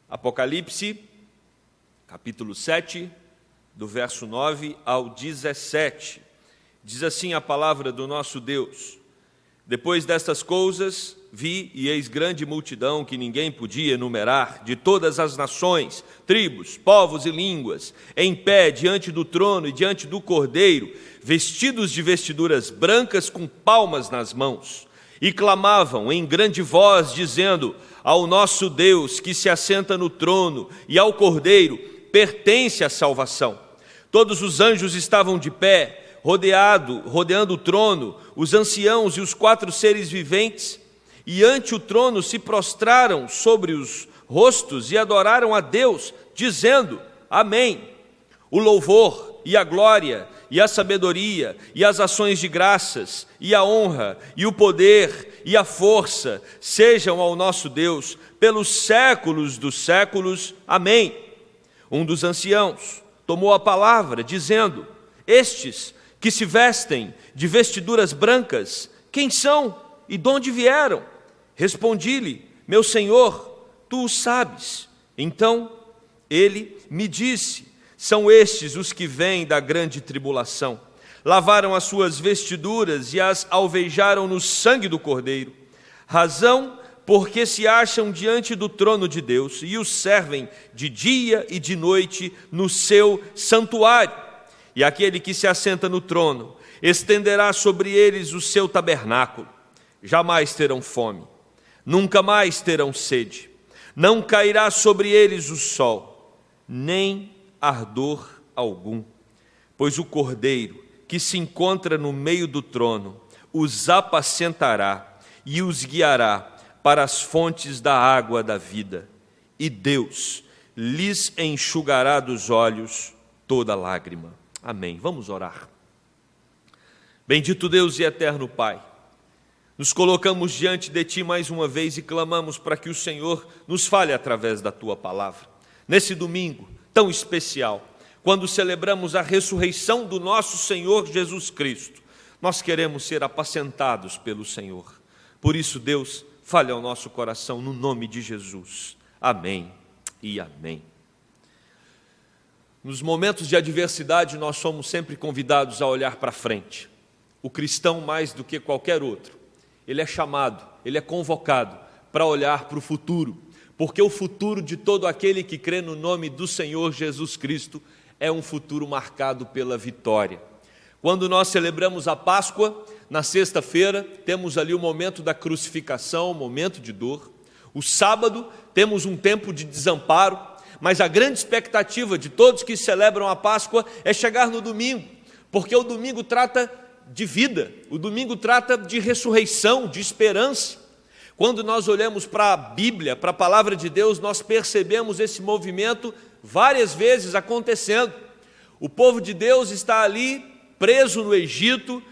Apocalipse, capítulo 7, do verso 9 ao 17. Diz assim a palavra do nosso Deus: Depois destas coisas, vi e eis grande multidão que ninguém podia enumerar, de todas as nações, tribos, povos e línguas, em pé diante do trono e diante do Cordeiro, vestidos de vestiduras brancas com palmas nas mãos, e clamavam em grande voz, dizendo: Ao nosso Deus que se assenta no trono e ao Cordeiro pertence a salvação. Todos os anjos estavam de pé, rodeando o trono, os anciãos e os 4 seres viventes, e ante o trono se prostraram sobre os rostos e adoraram a Deus, dizendo: Amém. O louvor e a glória e a sabedoria e as ações de graças e a honra e o poder e a força sejam ao nosso Deus pelos séculos dos séculos. Amém. Um dos anciãos tomou a palavra, dizendo: Estes que se vestem de vestiduras brancas, quem são e de onde vieram? Respondi-lhe: Meu Senhor, tu o sabes. Então ele me disse: São estes os que vêm da grande tribulação. Lavaram as suas vestiduras e as alvejaram no sangue do Cordeiro. Razão porque se acham diante do trono de Deus e os servem de dia e de noite no seu santuário. E aquele que se assenta no trono estenderá sobre eles o seu tabernáculo. Jamais terão fome, nunca mais terão sede. Não cairá sobre eles o sol, nem ardor algum. Pois o Cordeiro que se encontra no meio do trono os apacentará e os guiará para as fontes da água da vida. E Deus lhes enxugará dos olhos toda lágrima. Amém. Vamos orar. Bendito Deus e eterno Pai, nos colocamos diante de Ti mais uma vez e clamamos para que o Senhor nos fale através da Tua palavra. Nesse domingo tão especial, quando celebramos a ressurreição do nosso Senhor Jesus Cristo, nós queremos ser apacentados pelo Senhor. Por isso, Deus, fale ao nosso coração no nome de Jesus. Amém e amém. Nos momentos de adversidade, nós somos sempre convidados a olhar para frente. O cristão, mais do que qualquer outro, ele é chamado, ele é convocado para olhar para o futuro, porque o futuro de todo aquele que crê no nome do Senhor Jesus Cristo é um futuro marcado pela vitória. Quando nós celebramos a Páscoa, na sexta-feira, temos ali o momento da crucificação, o momento de dor. O sábado, temos um tempo de desamparo, mas a grande expectativa de todos que celebram a Páscoa é chegar no domingo, porque o domingo trata de vida, o domingo trata de ressurreição, de esperança. Quando nós olhamos para a Bíblia, para a palavra de Deus, nós percebemos esse movimento várias vezes acontecendo. O povo de Deus está ali preso no Egito,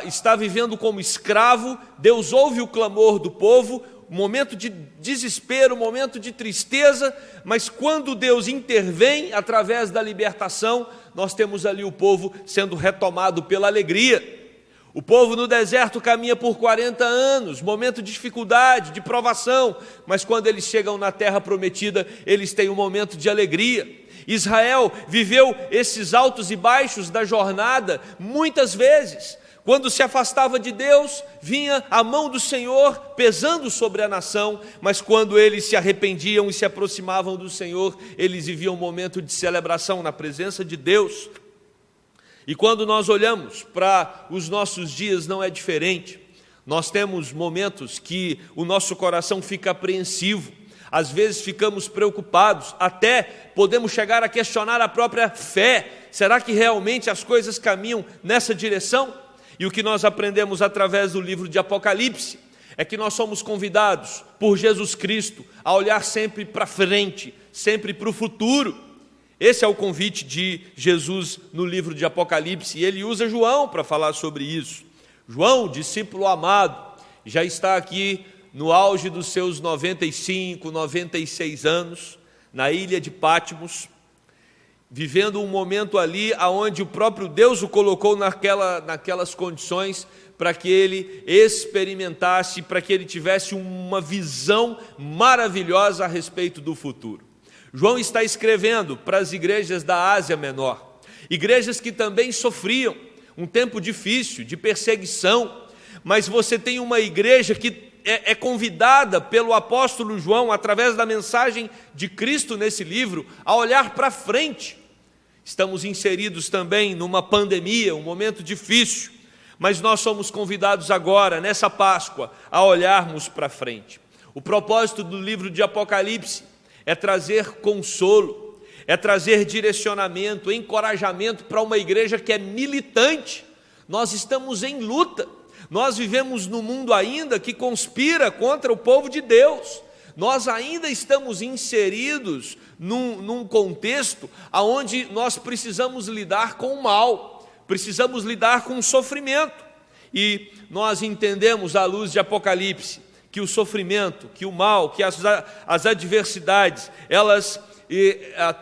está vivendo como escravo. Deus ouve o clamor do povo, um momento de desespero, um momento de tristeza, mas quando Deus intervém através da libertação, nós temos ali o povo sendo retomado pela alegria. O povo no deserto caminha por 40 anos, momento de dificuldade, de provação, mas quando eles chegam na terra prometida, eles têm um momento de alegria. Israel viveu esses altos e baixos da jornada muitas vezes. Quando se afastava de Deus, vinha a mão do Senhor pesando sobre a nação, mas quando eles se arrependiam e se aproximavam do Senhor, eles viviam um momento de celebração na presença de Deus. E quando nós olhamos para os nossos dias, não é diferente. Nós temos momentos que o nosso coração fica apreensivo, às vezes ficamos preocupados, até podemos chegar a questionar a própria fé. Será que realmente as coisas caminham nessa direção? E o que nós aprendemos através do livro de Apocalipse é que nós somos convidados por Jesus Cristo a olhar sempre para frente, sempre para o futuro. Esse é o convite de Jesus no livro de Apocalipse, e ele usa João para falar sobre isso. João, discípulo amado, já está aqui no auge dos seus 95, 96 anos, na ilha de Patmos, vivendo um momento ali onde o próprio Deus o colocou naquelas condições para que ele experimentasse, para que ele tivesse uma visão maravilhosa a respeito do futuro. João está escrevendo para as igrejas da Ásia Menor, igrejas que também sofriam um tempo difícil de perseguição, mas você tem uma igreja que é convidada pelo apóstolo João, através da mensagem de Cristo nesse livro, a olhar para frente. Estamos inseridos também numa pandemia, um momento difícil, mas nós somos convidados agora, nessa Páscoa, a olharmos para frente. O propósito do livro de Apocalipse é trazer consolo, é trazer direcionamento, encorajamento para uma igreja que é militante. Nós estamos em luta, nós vivemos num mundo ainda que conspira contra o povo de Deus. Nós ainda estamos inseridos num contexto onde nós precisamos lidar com o mal, precisamos lidar com o sofrimento. E nós entendemos, à luz de Apocalipse, que o sofrimento, que o mal, que as adversidades, elas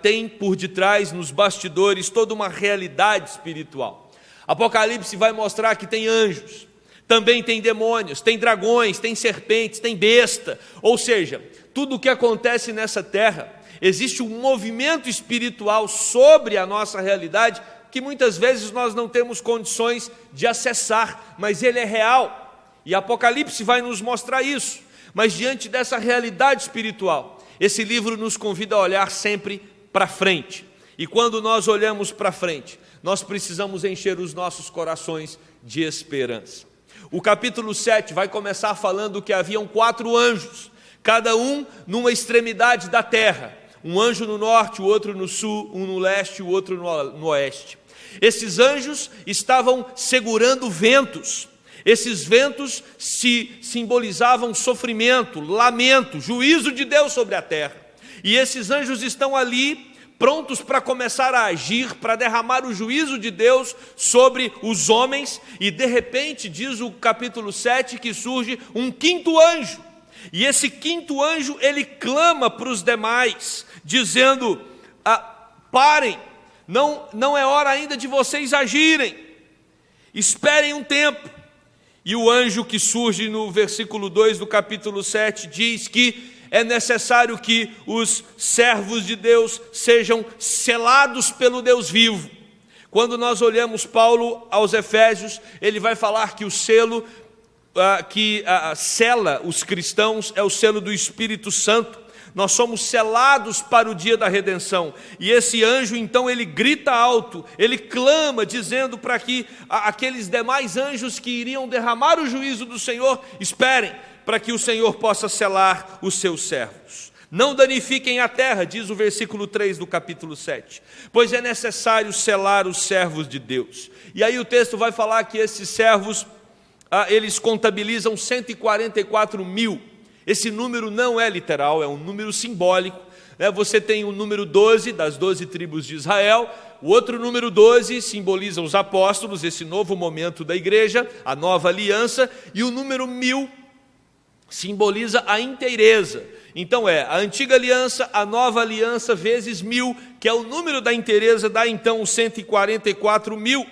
têm por detrás, nos bastidores, toda uma realidade espiritual. Apocalipse vai mostrar que tem anjos, também tem demônios, tem dragões, tem serpentes, tem besta, ou seja, tudo o que acontece nessa terra, existe um movimento espiritual sobre a nossa realidade, que muitas vezes nós não temos condições de acessar, mas ele é real, e Apocalipse vai nos mostrar isso. Mas diante dessa realidade espiritual, esse livro nos convida a olhar sempre para frente, e quando nós olhamos para frente, nós precisamos encher os nossos corações de esperança. O capítulo 7 vai começar falando que haviam 4 anjos, cada um numa extremidade da terra, um anjo no norte, o outro no sul, um no leste, o outro no oeste. Esses anjos estavam segurando ventos, esses ventos simbolizavam sofrimento, lamento, juízo de Deus sobre a terra, e esses anjos estão ali prontos para começar a agir, para derramar o juízo de Deus sobre os homens, e de repente, diz o capítulo 7, que surge um 5º anjo, e esse 5º anjo, ele clama para os demais, dizendo, parem, não é hora ainda de vocês agirem, esperem um tempo. E o anjo que surge no versículo 2 do capítulo 7, diz que é necessário que os servos de Deus sejam selados pelo Deus vivo. Quando nós olhamos Paulo aos Efésios, ele vai falar que o selo que sela os cristãos é o selo do Espírito Santo. Nós somos selados para o dia da redenção. E esse anjo, então, ele grita alto, ele clama, dizendo para que aqueles demais anjos que iriam derramar o juízo do Senhor, esperem, para que o Senhor possa selar os seus servos. Não danifiquem a terra, diz o versículo 3 do capítulo 7, pois é necessário selar os servos de Deus. E aí o texto vai falar que esses servos, eles contabilizam 144 mil. Esse número não é literal, é um número simbólico. Você tem o número 12 das 12 tribos de Israel, o outro número 12 simboliza os apóstolos, esse novo momento da igreja, a nova aliança, e o número 1000 simboliza a inteireza. Então a antiga aliança, a nova aliança vezes 1000, que é o número da inteireza, dá então 144 mil.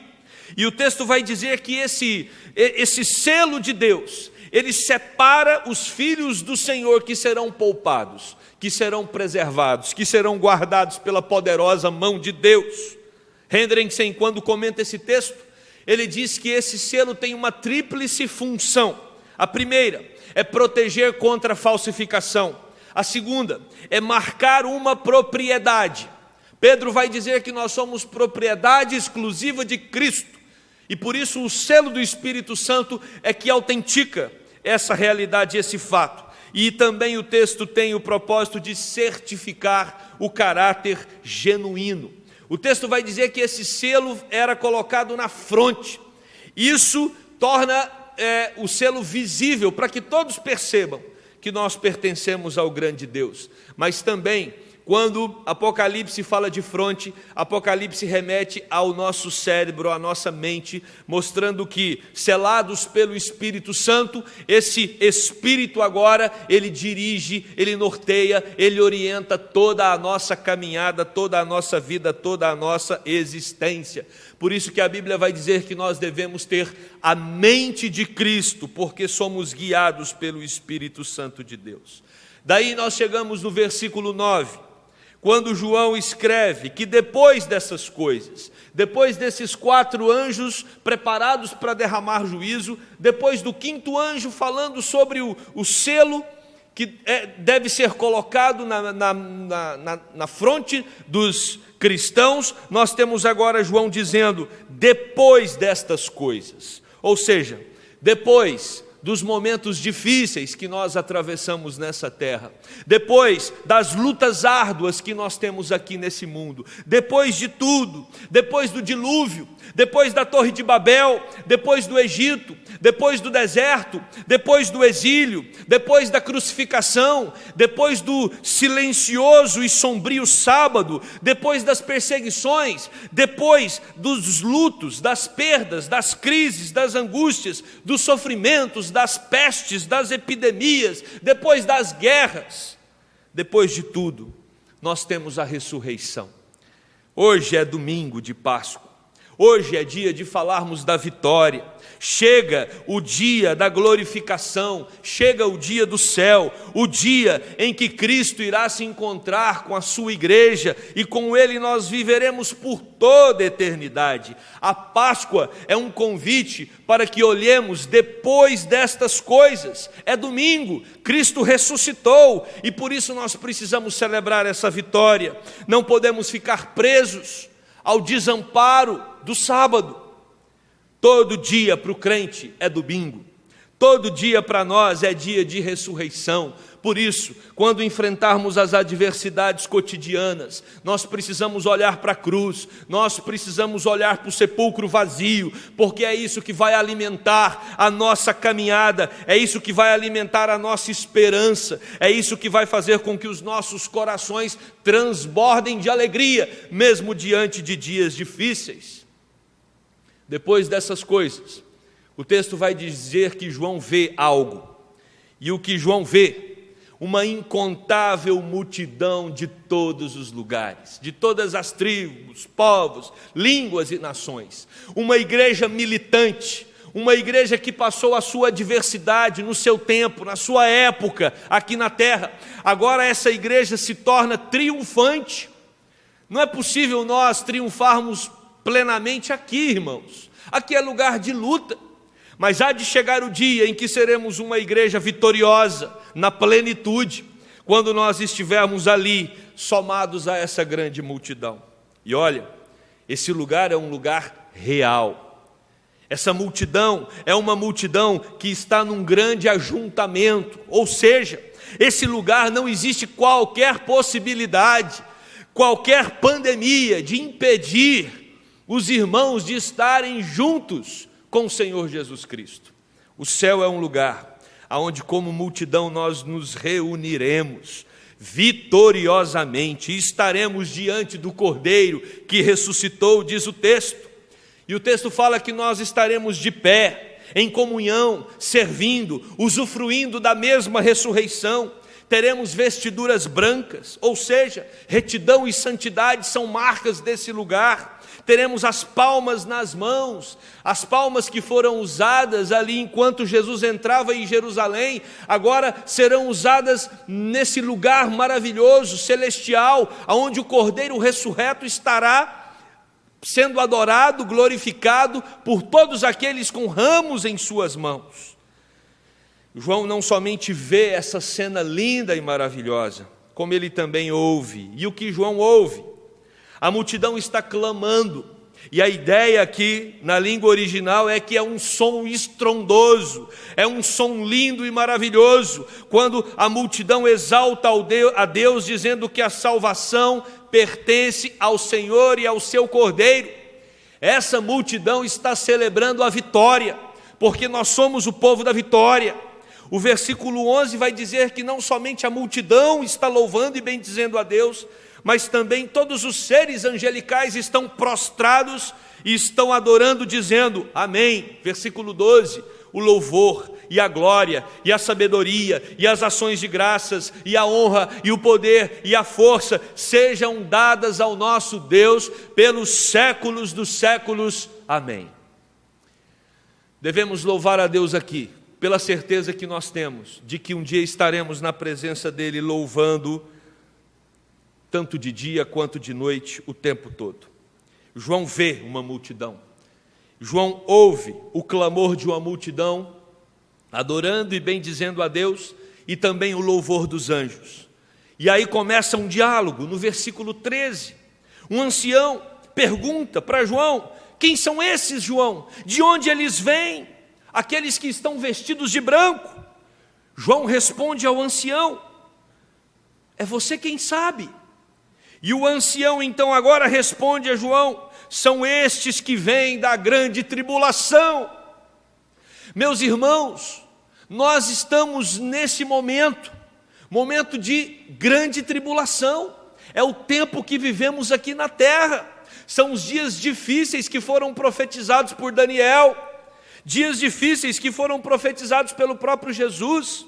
E o texto vai dizer que esse selo de Deus, ele separa os filhos do Senhor que serão poupados, que serão preservados, que serão guardados pela poderosa mão de Deus. Hendrickson, quando comenta esse texto, ele diz que esse selo tem uma tríplice função. A primeira é proteger contra a falsificação. A segunda é marcar uma propriedade. Pedro vai dizer que nós somos propriedade exclusiva de Cristo, e por isso o selo do Espírito Santo é que autentica essa realidade, esse fato. E também o texto tem o propósito de certificar o caráter genuíno. O texto vai dizer que esse selo era colocado na fronte. Isso torna o selo visível, para que todos percebam que nós pertencemos ao grande Deus. Mas também, quando Apocalipse fala de fronte, Apocalipse remete ao nosso cérebro, à nossa mente, mostrando que, selados pelo Espírito Santo, esse Espírito agora, ele dirige, ele norteia, ele orienta toda a nossa caminhada, toda a nossa vida, toda a nossa existência. Por isso que a Bíblia vai dizer que nós devemos ter a mente de Cristo, porque somos guiados pelo Espírito Santo de Deus. Daí nós chegamos no versículo 9, quando João escreve que depois dessas coisas, depois desses 4 anjos preparados para derramar juízo, depois do 5º anjo falando sobre o selo que deve ser colocado na fronte dos cristãos, nós temos agora João dizendo, depois destas coisas, ou seja, depois dos momentos difíceis que nós atravessamos nessa terra, depois das lutas árduas que nós temos aqui nesse mundo, depois de tudo, depois do dilúvio, depois da Torre de Babel, depois do Egito, depois do deserto, depois do exílio, depois da crucificação, depois do silencioso e sombrio sábado, depois das perseguições, depois dos lutos, das perdas, das crises, das angústias, dos sofrimentos, das pestes, das epidemias, depois das guerras, depois de tudo, nós temos a ressurreição. Hoje é domingo de Páscoa, hoje é dia de falarmos da vitória. Chega o dia da glorificação, chega o dia do céu, o dia em que Cristo irá se encontrar com a sua igreja e com Ele nós viveremos por toda a eternidade. A Páscoa é um convite para que olhemos depois destas coisas. É domingo, Cristo ressuscitou e por isso nós precisamos celebrar essa vitória. Não podemos ficar presos ao desamparo do sábado. Todo dia para o crente é domingo, todo dia para nós é dia de ressurreição. Por isso, quando enfrentarmos as adversidades cotidianas, nós precisamos olhar para a cruz, nós precisamos olhar para o sepulcro vazio, porque é isso que vai alimentar a nossa caminhada, é isso que vai alimentar a nossa esperança, é isso que vai fazer com que os nossos corações transbordem de alegria, mesmo diante de dias difíceis. Depois dessas coisas, o texto vai dizer que João vê algo. E o que João vê? Uma incontável multidão de todos os lugares, de todas as tribos, povos, línguas e nações. Uma igreja militante, uma igreja que passou a sua diversidade no seu tempo, na sua época, aqui na terra. Agora essa igreja se torna triunfante. Não é possível nós triunfarmos plenamente aqui, irmãos. Aqui é lugar de luta, mas há de chegar o dia em que seremos uma igreja vitoriosa, na plenitude, quando nós estivermos ali, somados a essa grande multidão. E olha, esse lugar é um lugar real. Essa multidão é uma multidão que está num grande ajuntamento, ou seja, esse lugar não existe qualquer possibilidade, qualquer pandemia de impedir os irmãos de estarem juntos com o Senhor Jesus Cristo. O céu é um lugar onde como multidão nós nos reuniremos vitoriosamente e estaremos diante do Cordeiro que ressuscitou, diz o texto. E o texto fala que nós estaremos de pé, em comunhão, servindo, usufruindo da mesma ressurreição. Teremos vestiduras brancas, ou seja, retidão e santidade são marcas desse lugar. Teremos as palmas nas mãos, as palmas que foram usadas ali enquanto Jesus entrava em Jerusalém, agora serão usadas nesse lugar maravilhoso, celestial, onde o Cordeiro ressurreto estará sendo adorado, glorificado por todos aqueles com ramos em suas mãos. João não somente vê essa cena linda e maravilhosa, como ele também ouve. E o que João ouve? A multidão está clamando, e a ideia aqui na língua original é que é um som estrondoso, é um som lindo e maravilhoso, quando a multidão exalta a Deus, dizendo que a salvação pertence ao Senhor e ao seu Cordeiro. Essa multidão está celebrando a vitória, porque nós somos o povo da vitória. O versículo 11 vai dizer que não somente a multidão está louvando e bendizendo a Deus, mas também todos os seres angelicais estão prostrados e estão adorando, dizendo amém. Versículo 12, o louvor e a glória e a sabedoria e as ações de graças e a honra e o poder e a força sejam dadas ao nosso Deus pelos séculos dos séculos. Amém. Devemos louvar a Deus aqui, pela certeza que nós temos de que um dia estaremos na presença dEle louvando tanto de dia quanto de noite, o tempo todo. João vê uma multidão. João ouve o clamor de uma multidão, adorando e bendizendo a Deus, e também o louvor dos anjos. E aí começa um diálogo, no versículo 13. Um ancião pergunta para João: quem são esses, João? De onde eles vêm? Aqueles que estão vestidos de branco. João responde ao ancião: é você quem sabe. E o ancião então agora responde a João: são estes que vêm da grande tribulação. Meus irmãos, nós estamos nesse momento de grande tribulação. É o tempo que vivemos aqui na terra. São os dias difíceis que foram profetizados por Daniel, dias difíceis que foram profetizados pelo próprio Jesus.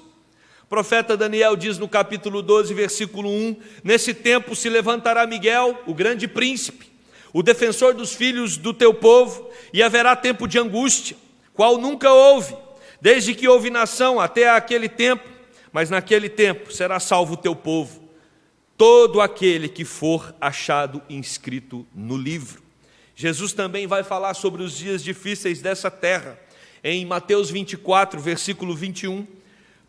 O profeta Daniel diz no capítulo 12, versículo 1: nesse tempo se levantará Miguel, o grande príncipe, o defensor dos filhos do teu povo, e haverá tempo de angústia, qual nunca houve, desde que houve nação até aquele tempo, mas naquele tempo será salvo o teu povo, todo aquele que for achado inscrito no livro. Jesus também vai falar sobre os dias difíceis dessa terra, em Mateus 24, versículo 21,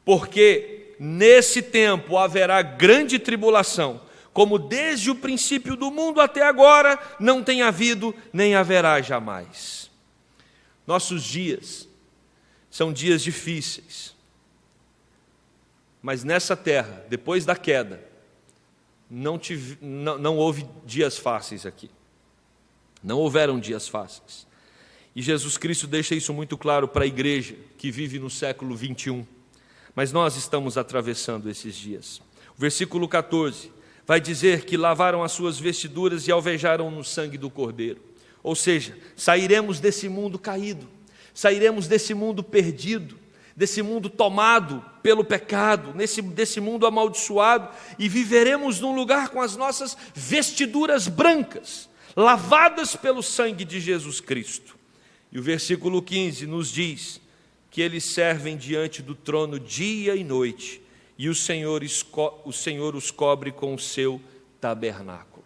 porque nesse tempo haverá grande tribulação, como desde o princípio do mundo até agora não tem havido, nem haverá jamais. Nossos dias são dias difíceis, mas nessa terra, depois da queda, não houve dias fáceis aqui. Não houveram dias fáceis. E Jesus Cristo deixa isso muito claro para a igreja que vive no século 21. Mas nós estamos atravessando esses dias. O versículo 14 vai dizer que lavaram as suas vestiduras e alvejaram no sangue do Cordeiro. Ou seja, sairemos desse mundo caído, sairemos desse mundo perdido, desse mundo tomado pelo pecado, desse mundo amaldiçoado, e viveremos num lugar com as nossas vestiduras brancas, lavadas pelo sangue de Jesus Cristo. E o versículo 15 nos diz que eles servem diante do trono dia e noite, e o Senhor os cobre com o seu tabernáculo.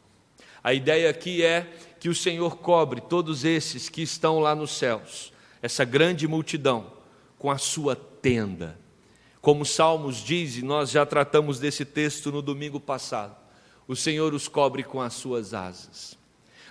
A ideia aqui é que o Senhor cobre todos esses que estão lá nos céus, essa grande multidão, com a sua tenda. Como Salmos diz, e nós já tratamos desse texto no domingo passado, o Senhor os cobre com as suas asas.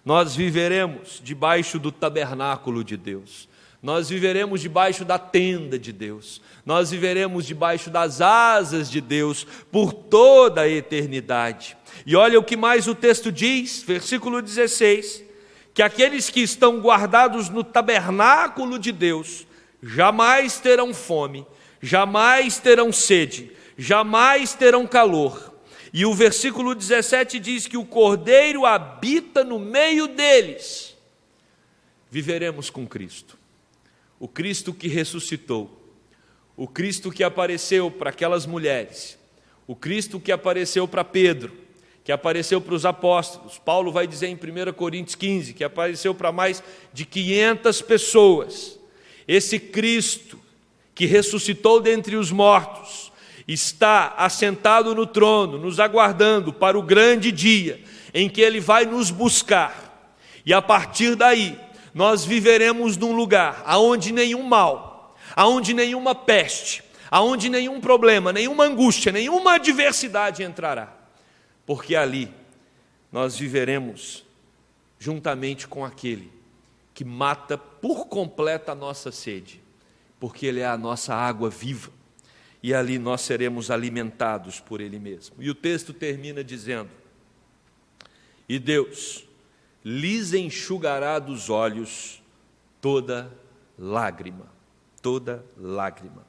Nós viveremos debaixo do tabernáculo de Deus, nós viveremos debaixo da tenda de Deus, nós viveremos debaixo das asas de Deus por toda a eternidade. E olha o que mais o texto diz, versículo 16, que aqueles que estão guardados no tabernáculo de Deus jamais terão fome, jamais terão sede, jamais terão calor. E o versículo 17 diz que o Cordeiro habita no meio deles. Viveremos com Cristo, o Cristo que ressuscitou, o Cristo que apareceu para aquelas mulheres, o Cristo que apareceu para Pedro, que apareceu para os apóstolos. Paulo vai dizer em 1 Coríntios 15 que apareceu para mais de 500 pessoas. Esse Cristo que ressuscitou dentre os mortos está assentado no trono, nos aguardando para o grande dia em que Ele vai nos buscar. E a partir daí, nós viveremos num lugar aonde nenhum mal, aonde nenhuma peste, aonde nenhum problema, nenhuma angústia, nenhuma adversidade entrará. Porque ali nós viveremos juntamente com aquele que mata por completa a nossa sede, porque Ele é a nossa água viva, e ali nós seremos alimentados por Ele mesmo. E o texto termina dizendo: e Deus lhes enxugará dos olhos toda lágrima, toda lágrima.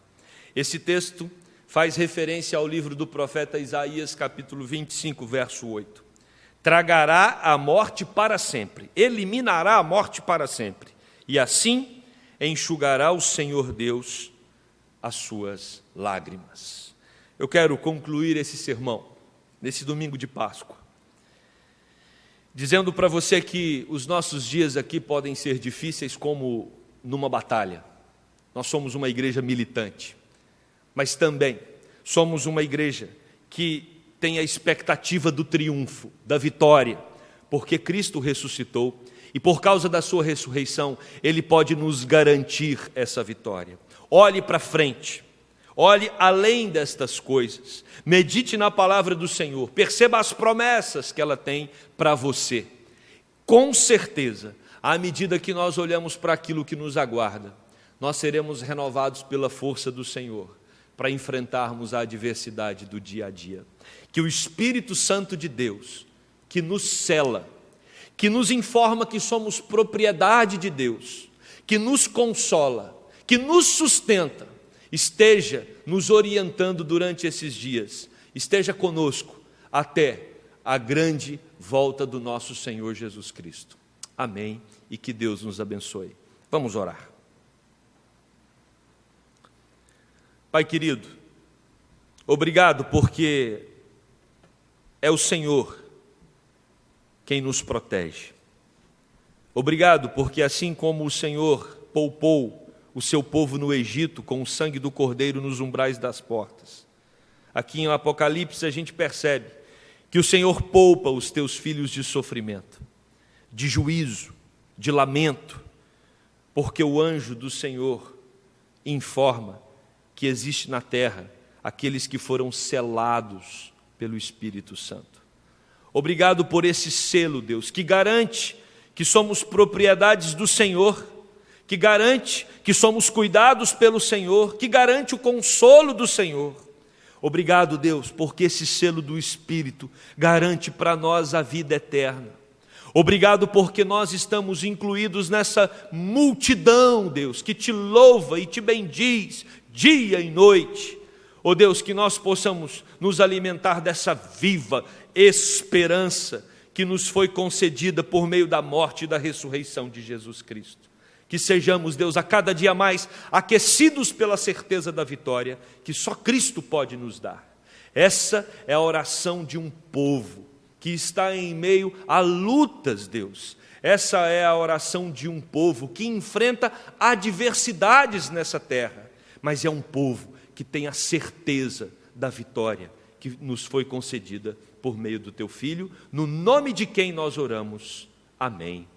Esse texto faz referência ao livro do profeta Isaías, capítulo 25, verso 8. Tragará a morte para sempre, eliminará a morte para sempre, e assim enxugará o Senhor Deus as suas lágrimas. Eu quero concluir esse sermão, nesse domingo de Páscoa, dizendo para você que os nossos dias aqui podem ser difíceis como numa batalha. Nós somos uma igreja militante, mas também somos uma igreja que tem a expectativa do triunfo, da vitória, porque Cristo ressuscitou e por causa da sua ressurreição, Ele pode nos garantir essa vitória. Olhe para frente, olhe além destas coisas, medite na palavra do Senhor, perceba as promessas que ela tem para você. Com certeza, à medida que nós olhamos para aquilo que nos aguarda, nós seremos renovados pela força do Senhor, para enfrentarmos a adversidade do dia a dia. Que o Espírito Santo de Deus, que nos cela, que nos informa que somos propriedade de Deus, que nos consola, que nos sustenta, esteja nos orientando durante esses dias, esteja conosco até a grande volta do nosso Senhor Jesus Cristo. Amém, e que Deus nos abençoe. Vamos orar. Pai querido, obrigado porque é o Senhor quem nos protege. Obrigado porque assim como o Senhor poupou o seu povo no Egito com o sangue do Cordeiro nos umbrais das portas, aqui em Apocalipse a gente percebe que o Senhor poupa os teus filhos de sofrimento, de juízo, de lamento, porque o anjo do Senhor informa que existe na terra aqueles que foram selados pelo Espírito Santo. Obrigado por esse selo, Deus, que garante que somos propriedades do Senhor, que garante que somos cuidados pelo Senhor, que garante o consolo do Senhor. Obrigado, Deus, porque esse selo do Espírito garante para nós a vida eterna. Obrigado porque nós estamos incluídos nessa multidão, Deus, que te louva e te bendiz dia e noite. Ó Deus, que nós possamos nos alimentar dessa viva esperança que nos foi concedida por meio da morte e da ressurreição de Jesus Cristo. Que sejamos, Deus, a cada dia mais aquecidos pela certeza da vitória que só Cristo pode nos dar. Essa é a oração de um povo que está em meio a lutas, Deus. Essa é a oração de um povo que enfrenta adversidades nessa terra, mas é um povo que tem a certeza da vitória que nos foi concedida por meio do teu Filho, no nome de quem nós oramos. Amém.